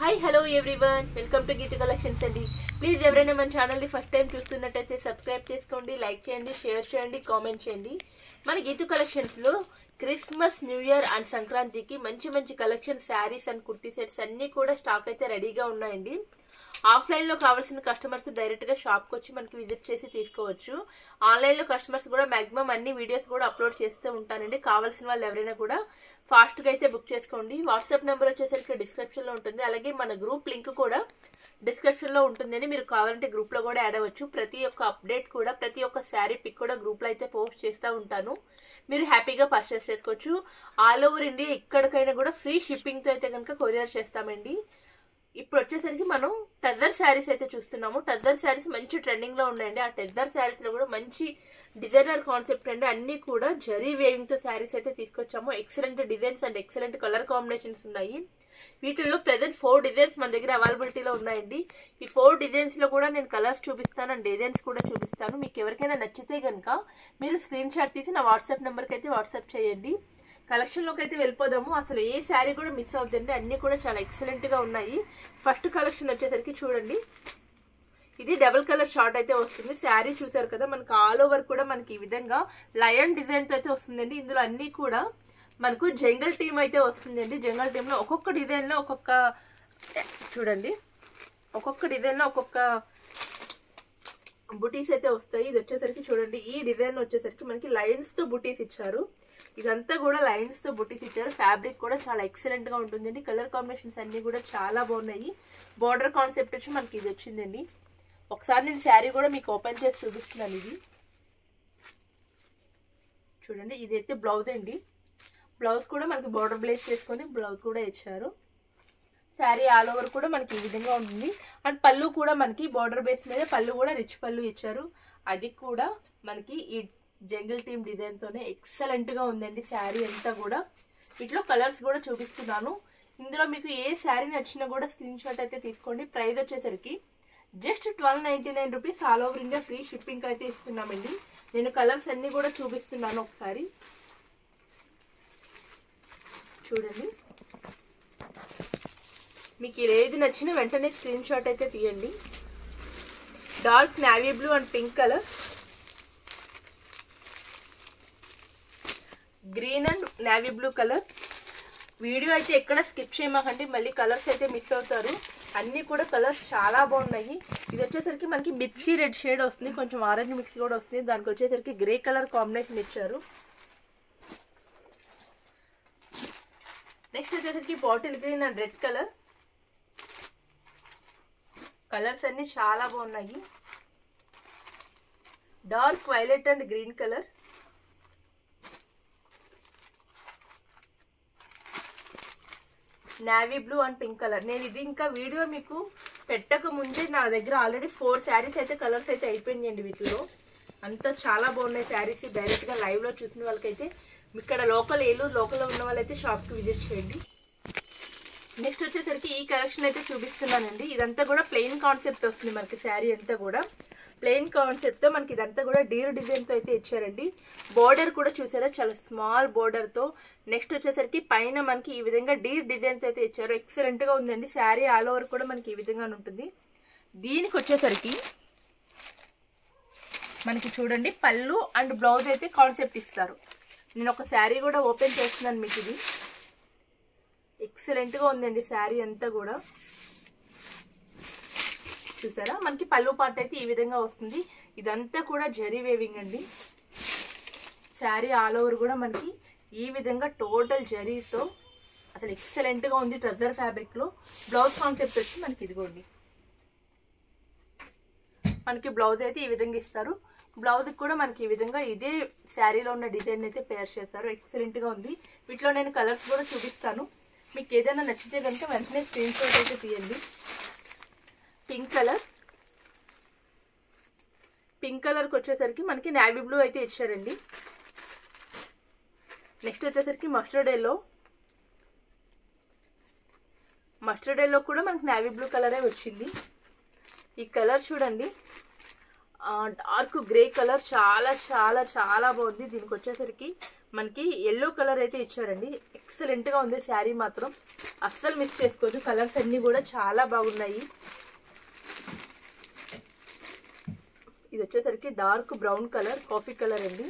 Hi hello everyone, welcome to Geetu collections అండి. Please ఎవరైనా మన ఛానల్ని ఫస్ట్ టైం చూస్తున్నట్టయితే సబ్స్క్రైబ్ చేసుకోండి, లైక్ చేయండి, షేర్ చేయండి, కామెంట్ చేయండి. మన గీతు కలెక్షన్స్లో క్రిస్మస్, న్యూ ఇయర్ అండ్ సంక్రాంతికి మంచి మంచి collection saris and kurti sets అన్నీ కూడా స్టాక్ అయితే రెడీగా ఉన్నాయండి. ఆఫ్లైన్లో కావాల్సిన కస్టమర్స్ డైరెక్ట్గా షాప్కి వచ్చి మనకి విజిట్ చేసి తీసుకోవచ్చు. ఆన్లైన్లో కస్టమర్స్ కూడా మ్యాక్సిమం అన్ని వీడియోస్ కూడా అప్లోడ్ చేస్తూ ఉంటానండి. కావాల్సిన వాళ్ళు ఎవరైనా కూడా ఫాస్ట్గా అయితే బుక్ చేసుకోండి. వాట్సాప్ నెంబర్ వచ్చేసరికి డిస్క్రిప్షన్లో ఉంటుంది. అలాగే మన గ్రూప్ లింక్ కూడా డిస్క్రిప్షన్లో ఉంటుందని మీరు కావాలంటే గ్రూప్లో కూడా యాడ్ అవ్వచ్చు. ప్రతి ఒక్క అప్డేట్ కూడా, ప్రతి ఒక్క శారీ పిక్ కూడా గ్రూప్లో అయితే పోస్ట్ చేస్తూ ఉంటాను. మీరు హ్యాపీగా పర్చేస్ చేసుకోవచ్చు. ఆల్ ఓవర్ ఇండియా ఎక్కడికైనా కూడా ఫ్రీ షిప్పింగ్తో అయితే కనుక కొరియర్ చేస్తామండి. ఇప్పుడు వచ్చేసరికి మనం టజర్ శారీస్ అయితే చూస్తున్నాము. టజర్ శారీస్ మంచి ట్రెండింగ్ లో ఉన్నాయండి. ఆ టజర్ శారీస్ లో కూడా మంచి డిజైనర్ కాన్సెప్ట్ అండి. అన్ని కూడా జరీ వేవింగ్ తో శారీస్ అయితే తీసుకొచ్చాము. Excellent designs and excellent colour combinations ఉన్నాయి. వీటిల్లో ప్రెజెంట్ 4 డిజైన్స్ మన దగ్గర అవైలబిలిటీలో ఉన్నాయండి. ఈ 4 డిజైన్స్ లో కూడా నేను కలర్స్ చూపిస్తాను అండ్ డిజైన్స్ కూడా చూపిస్తాను. మీకు ఎవరికైనా నచ్చితే కనుక మీరు స్క్రీన్ షాట్ తీసి నా వాట్సాప్ నెంబర్కి అయితే వాట్సాప్ చేయండి. కలెక్షన్ లోకి అయితే వెళ్ళిపోదాము. అసలు ఏ శారీ కూడా మిస్ అవుతుంది, అన్ని కూడా చాలా ఎక్సలెంట్ గా ఉన్నాయి. ఫస్ట్ కలెక్షన్ వచ్చేసరికి చూడండి, ఇది డబుల్ కలర్ షార్ట్ అయితే వస్తుంది. శారీ చూసారు కదా, మనకు ఆల్ ఓవర్ కూడా మనకి ఈ విధంగా లయన్ డిజైన్ తో అయితే వస్తుందండి. ఇందులో అన్ని కూడా మనకు జంగల్ టీమ్ అయితే వస్తుందండి. జంగల్ టీమ్ లో ఒక్కొక్క డిజైన్ లో ఒక్కొక్క చూడండి, ఒక్కొక్క డిజైన్ లో ఒక్కొక్క బుటీస్ అయితే వస్తాయి. ఇది వచ్చేసరికి చూడండి, ఈ డిజైన్ వచ్చేసరికి మనకి లైన్స్ తో బుటీస్ ఇచ్చారు. ఇదంతా కూడా లైన్స్ తో బుటీస్ ఇచ్చారు. ఫ్యాబ్రిక్ కూడా చాలా ఎక్సలెంట్ గా ఉంటుందండి. కలర్ కాంబినేషన్స్ అన్ని కూడా చాలా బాగున్నాయి. బార్డర్ కాన్సెప్ట్ వచ్చి మనకి ఇది వచ్చిందండి. ఒకసారి నేను శారీ కూడా మీకు ఓపెన్ చేసి చూపిస్తున్నాను. ఇది చూడండి, ఇదైతే బ్లౌజ్ అండి. బ్లౌజ్ కూడా మనకి బార్డర్ బ్లేస్ చేసుకొని బ్లౌజ్ కూడా ఇచ్చారు. శారీ ఆల్ ఓవర్ కూడా మనకి ఈ విధంగా ఉంటుంది. అండ్ పళ్ళు కూడా మనకి బార్డర్ బేస్ మీద పళ్ళు కూడా రిచ్ పళ్ళు ఇచ్చారు. అది కూడా మనకి ఈ జంగిల్ టీమ్ డిజైన్ తోనే ఎక్సలెంట్ గా ఉందండి శారీ అంతా కూడా. వీటిలో కలర్స్ కూడా చూపిస్తున్నాను. ఇందులో మీకు ఏ శారీ నచ్చినా కూడా స్క్రీన్ షాట్ అయితే తీసుకోండి. ప్రైస్ వచ్చేసరికి just 1299 rupees. All over India free shipping అయితే ఇస్తున్నామండి. నేను కలర్స్ అన్ని కూడా చూపిస్తున్నాను. ఒకసారి చూడండి, మీకు ఏది నచ్చినా వెంటనే స్క్రీన్ షాట్ అయితే తీయండి. Dark navy blue and pink colour, green and navy blue colour. Video అయితే ఎక్కడ స్కిప్ చేయమాకండి, మళ్ళీ కలర్స్ అయితే మిస్ అవుతారు. అన్ని కూడా కలర్స్ చాలా బాగున్నాయి. ఇది వచ్చేసరికి మనకి మిర్చి రెడ్ షేడ్ వస్తుంది, కొంచెం ఆరెంజ్ మిక్స్ కూడా వస్తుంది. దానికి వచ్చేసరికి గ్రే కలర్ కాంబినేషన్ ఇచ్చారు. నెక్స్ట్ వచ్చేసరికి bottle green and red colour. Colours అన్ని చాలా బాగున్నాయి. Dark violet and green colour, navy blue and pink colour. నేను ఇది ఇంకా వీడియో మీకు పెట్టక ముందే నా దగ్గర ఆల్రెడీ 4 శారీస్ అయితే కలర్స్ అయితే అయిపోయినాయండి. వీటిలో అంతా చాలా బాగున్నాయి శారీస్. డైరెక్ట్గా లైవ్లో చూసిన వాళ్ళకైతే, ఇక్కడ ఏలూరు లోకల్లో ఉన్న వాళ్ళైతే షాప్కి విజిట్ చేయండి. నెక్స్ట్ వచ్చేసరికి ఈ కలెక్షన్ అయితే చూపిస్తున్నానండి. ఇదంతా కూడా ప్లెయిన్ కాన్సెప్ట్ వస్తుంది మనకి. శారీ అంతా కూడా ప్లెయిన్ కాన్సెప్ట్తో మనకి ఇదంతా కూడా డీర్ డిజైన్తో అయితే ఇచ్చారండి. బోర్డర్ కూడా చూసారా, చాలా స్మాల్ బోర్డర్తో. నెక్స్ట్ వచ్చేసరికి పైన మనకి ఈ విధంగా డీర్ డిజైన్స్ అయితే ఇచ్చారు. ఎక్సలెంట్గా ఉందండి. శారీ ఆల్ ఓవర్ కూడా మనకి ఈ విధంగా ఉంటుంది. దీనికి వచ్చేసరికి మనకి చూడండి, పళ్ళు అండ్ బ్లౌజ్ అయితే కాన్సెప్ట్ ఇస్తారు. నేను ఒక శారీ కూడా ఓపెన్ చేస్తున్నాను మీకు. ఇది ఎక్సలెంట్గా ఉందండి శారీ అంతా కూడా. చూసారా, మనకి పళ్ళు పార్ట్ అయితే ఈ విధంగా వస్తుంది. ఇదంతా కూడా జరీ వేవింగ్ అండి. శారీ ఆల్ ఓవర్ కూడా మనకి ఈ విధంగా టోటల్ జరీతో అసలు ఎక్సలెంట్ గా ఉంది. ట్రెజర్ ఫ్యాబ్రిక్ లో బ్లౌజ్ కాన్సెప్ట్ వచ్చి మనకి ఇదిగోండి, మనకి బ్లౌజ్ అయితే ఈ విధంగా ఇస్తారు. బ్లౌజ్ కూడా మనకి ఈ విధంగా ఇదే శారీలో ఉన్న డిజైన్ అయితే పేర్ చేస్తారు. ఎక్సలెంట్ గా ఉంది. వీటిలో నేను కలర్స్ కూడా చూపిస్తాను. మీకు ఏదైనా నచ్చితే కనుక వెంటనే స్క్రీన్ షాట్ అయితే తీయండి. పింక్ కలర్, పింక్ కలర్కి వచ్చేసరికి మనకి నేవీ బ్లూ అయితే ఇచ్చారండి. నెక్స్ట్ వచ్చేసరికి మస్టర్డ్ ఎల్లో. మస్టర్డ్ ఎల్లో కూడా మనకి నేవీ బ్లూ కలరే వచ్చింది. ఈ కలర్ చూడండి, డార్క్ గ్రే కలర్, చాలా చాలా చాలా బాగుంది. దీనికి వచ్చేసరికి మనకి ఎల్లో కలర్ అయితే ఇచ్చారండి. ఎక్సలెంట్ గా ఉంది శారీ మాత్రం. అస్సలు మిస్ చేసుకోవద్దు. కలర్స్ అన్నీ కూడా చాలా బాగున్నాయి. ఇది వచ్చేసరికి dark brown colour, coffee colour అండి.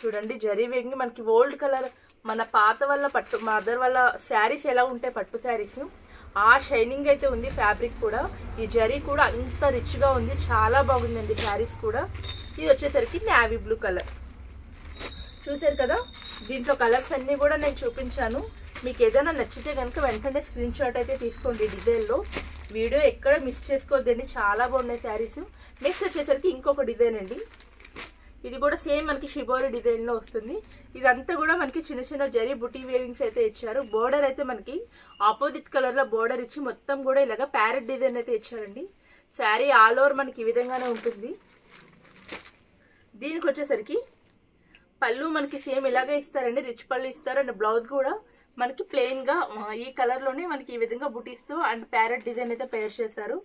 చూడండి జరీ వేగింగ్ మనకి ఓల్డ్ కలర్, మన పాత వాళ్ళ పట్టు మదర్ వాళ్ళ శారీస్ ఎలా ఉంటాయి పట్టు శారీస్, ఆ షైనింగ్ అయితే ఉంది. ఫ్యాబ్రిక్ కూడా, ఈ జరీ కూడా అంత రిచ్గా ఉంది. చాలా బాగుందండి శారీస్ కూడా. ఇది వచ్చేసరికి నేవీ బ్లూ కలర్. చూసారు కదా, దీంట్లో కలర్స్ అన్నీ కూడా నేను చూపించాను. మీకు ఏదైనా నచ్చితే కనుక వెంటనే స్క్రీన్ షాట్ అయితే తీసుకోండి డిజైన్లో. వీడియో ఎక్కడ మిస్ చేసుకోవద్దండి, చాలా బాగున్నాయి శారీస్. నెక్స్ట్ వచ్చేసరికి ఇంకొక డిజైన్ అండి. ఇది కూడా సేమ్ మనకి షిబోరి డిజైన్లో వస్తుంది. ఇదంతా కూడా మనకి చిన్న చిన్న జరీ బుటీ వేవింగ్స్ అయితే ఇచ్చారు. బోర్డర్ అయితే మనకి ఆపోజిట్ కలర్లో బోర్డర్ ఇచ్చి మొత్తం కూడా ఇలాగా ప్యారెట్ డిజైన్ అయితే ఇచ్చారండి. శారీ ఆల్ ఓవర్ మనకి ఈ విధంగానే ఉంటుంది. దీనికి వచ్చేసరికి పళ్ళు మనకి సేమ్ ఇలాగే ఇస్తారండి, రిచ్ పళ్ళు ఇస్తారు. అండ్ బ్లౌజ్ కూడా మనకి ప్లెయిన్ గా ఈ కలర్ లోనే మనకి ఈ విధంగా బుటీస్తో అండ్ ప్యారెట్ డిజైన్ అయితే పేర్ చేశారు.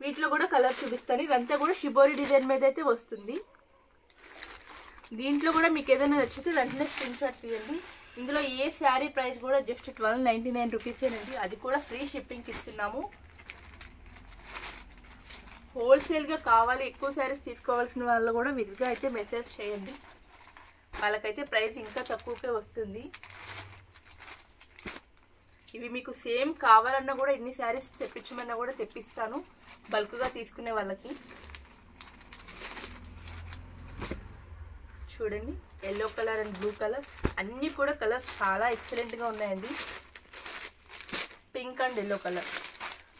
వీటిలో కూడా కలర్ చూపిస్తాను. ఇదంతా కూడా షిబోరి డిజైన్ మీద అయితే వస్తుంది. దీంట్లో కూడా మీకు ఏదైనా నచ్చితే వెంటనే స్క్రీన్ షాట్ తీయండి. ఇందులో ఏ శారీ ప్రైస్ కూడా జస్ట్ 1299 రూపీసేనండి. అది కూడా ఫ్రీ షిప్పింగ్కి ఇస్తున్నాము. హోల్సేల్గా కావాలి, ఎక్కువ శారీస్ తీసుకోవాల్సిన వాళ్ళు కూడా విధిగా అయితే మెసేజ్ చేయండి. వాళ్ళకైతే ప్రైస్ ఇంకా తక్కువకే వస్తుంది. ఇవి మీకు సేమ్ కావాలన్నా కూడా ఎన్ని శారీస్ తెప్పించమన్నా కూడా తెప్పిస్తాను బల్క్గా తీసుకునే వాళ్ళకి. చూడండి yellow colour and blue colour అన్నీ కూడా కలర్స్ చాలా ఎక్సలెంట్గా ఉన్నాయండి. పింక్ అండ్ ఎల్లో కలర్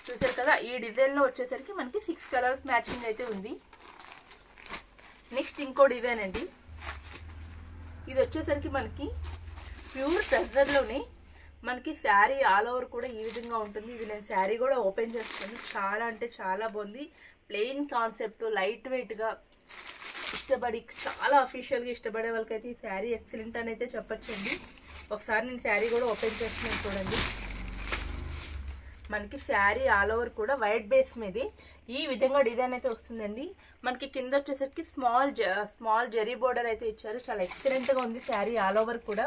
చూసారు కదా. ఈ డిజైన్లో వచ్చేసరికి మనకి 6 కలర్స్ మ్యాచింగ్ అయితే ఉంది. నెక్స్ట్ ఇంకో డిజైన్ అండి. ఇది వచ్చేసరికి మనకి ప్యూర్ టెజర్లోనే మనకి శారీ ఆల్ ఓవర్ కూడా ఈ విధంగా ఉంటుంది. ఇది నేను శారీ కూడా ఓపెన్ చేస్తాను. చాలా అంటే చాలా బాగుంది. ప్లెయిన్ కాన్సెప్ట్, లైట్ వెయిట్గా ఇష్టపడి చాలా అఫీషియల్గా ఇష్టపడే వాళ్ళకైతే ఈ శారీ ఎక్సలెంట్ అని అయితే చెప్పచ్చండి. ఒకసారి నేను శారీ కూడా ఓపెన్ చేస్తున్నాను చూడండి. మనకి శారీ ఆల్ ఓవర్ కూడా వైట్ బేస్ మీద ఈ విధంగా డిజైన్ అయితే వస్తుందండి. మనకి కింద వచ్చేసరికి స్మాల్ జరీ బోర్డర్ అయితే ఇచ్చారు. చాలా ఎక్సలెంట్గా ఉంది శారీ ఆల్ ఓవర్ కూడా.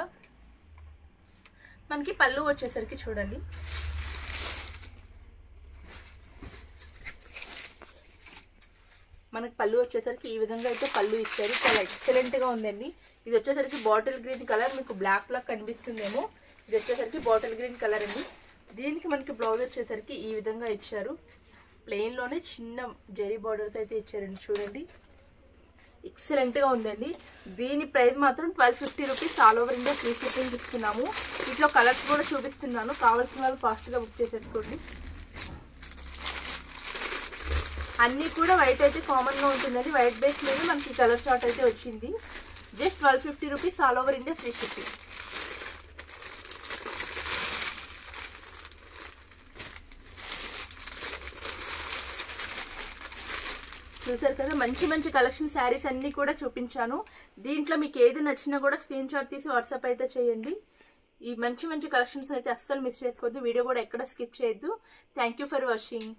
మనకి పళ్ళు వచ్చేసరికి చూడండి మనకి పళ్ళు వచ్చేసరికి ఈ విధంగా అయితే పళ్ళు ఇచ్చారు. చాలా ఎక్సలెంట్గా ఉందండి. ఇది వచ్చేసరికి బాటిల్ గ్రీన్ కలర్, మీకు బ్లాక్ లాగా కనిపిస్తుందేమో. ఇది వచ్చేసరికి బాటిల్ గ్రీన్ కలర్ అండి. దీనికి మనకి బ్లౌజ్ వచ్చేసరికి ఈ విధంగా ఇచ్చారు. ప్లెయిన్లోనే చిన్న జరీ బార్డర్తో అయితే ఇచ్చారండి. చూడండి ఎక్సలెంట్గా ఉందండి. దీని ప్రైస్ మాత్రం 1250 rupees. All over India free shipping ఇస్తున్నాము. వీటిలో కలర్స్ కూడా చూపిస్తున్నాను. కావాల్సిన వాళ్ళు ఫాస్ట్గా బుక్ చేసేసుకోండి. అన్నీ కూడా వైట్ అయితే కామన్గా ఉంటుందండి. వైట్ బేస్ మీద మనకి కలర్ షార్ట్ అయితే వచ్చింది. Just 1250 rupees. All over India free shipping. చూసారు కదా, మంచి మంచి కలెక్షన్ శారీస్ అన్నీ కూడా చూపించాను. దీంట్లో మీకు ఏది నచ్చినా కూడా స్క్రీన్ షాట్ తీసి వాట్సాప్ అయితే చేయండి. ఈ మంచి మంచి కలెక్షన్స్ అయితే అస్సలు మిస్ చేసుకోవద్దు. వీడియో కూడా ఎక్కడ స్కిప్ చేయొద్దు. Thank you for watching.